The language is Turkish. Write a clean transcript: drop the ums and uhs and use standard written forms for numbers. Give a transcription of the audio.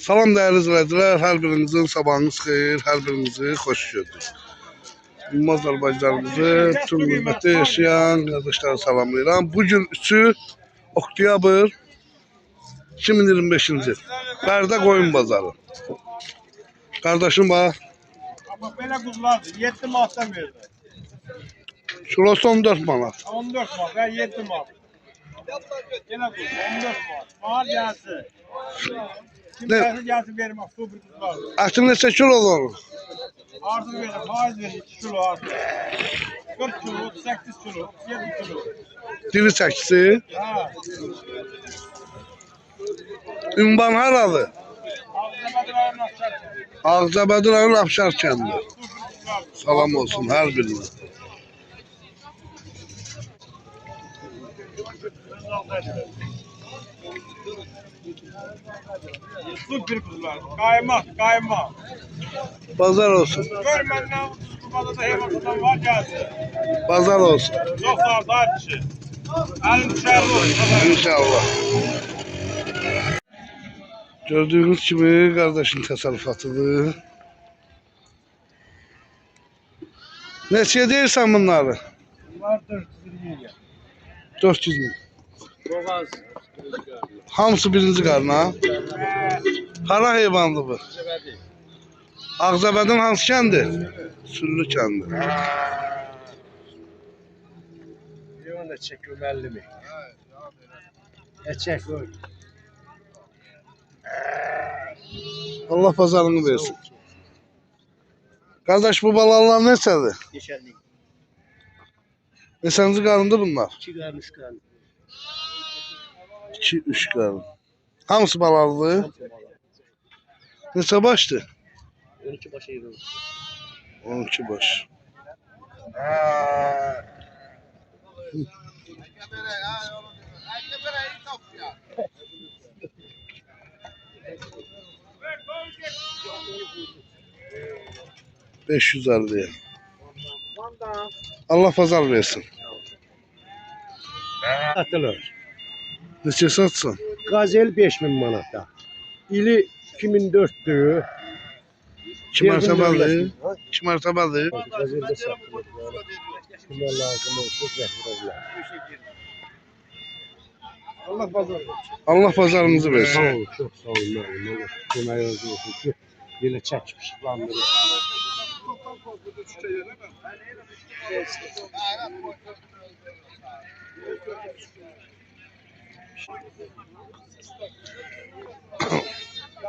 Salam değerli izleyiciler, her birinizin sabahınız xeyir, her birinizi hoş gördük. Bilmez Azərbaycanımızı, tüm müddətdə yaşayan kardeşleri salamlayıram. Bugün 3 oktyabr 2025-ci il. Bərdə qoyun bazarı. Kardeşim bak. Ama belə quzulardır. 7 manatdan verdi. Kilosu 14 manat. 14 manat və 7 manat. Yenə quzu 14 manat. Mahal gəlsin. Kim Ne? gəlsin verim, su bir quzulardır. Eti neçə kilo olur? Artıq verim, faiz verir 2 kilo artıq. 40 kilo, 38 kilo, 7 kilo. Diri çəkisi. Ha. Ünvan haralı? Ağzımadır ayın açar. Ağcabədi rayon Afşar kəndi. Salam olsun her birine. Süper kuzular. Kaymak, kaymak. Pazar olsun. Gör məndən kuzularda da heyvanlardan var gəlsin. Pazar olsun. Çox sağ ol, daha kişi. Əlin düşərli olsun. İnşallah. Gördüğünüz gibi kardeşin təsərrüfatıdır. Neçəyə deyirsən bunları? Bunlar 420 lira. 400 min. Boğaz. Hamısı birinci qarına. Hara heyvanlı bu? Ağzabədin hansı kəndi? Süllü kəndi. Yoğun da çekiyor belli mi? Çek koy. Allah pazarını versin. Kardeş bu balalar neçədir? Geçenlik. Neçənci qarındır bunlar? Çıkarmış kan. 2-3 qarın. Hamısı balalıdır. Neçə başdır? 12 başa yığılır. 12 baş. $550'ye. Allah pazar versin. Atılır. Neçə satsın? Gazel 5000 manata. İli 2004'tü. 2 mərtəbəli. 2 mərtəbəli. Gazelde satılır. Kime lazım olsa zehirler. Allah pazar versin. Allah pazarınızı Sağ versin. olun, çok sağ olun. Allah kömək olsun ki, belə çəkib işıqlandırır.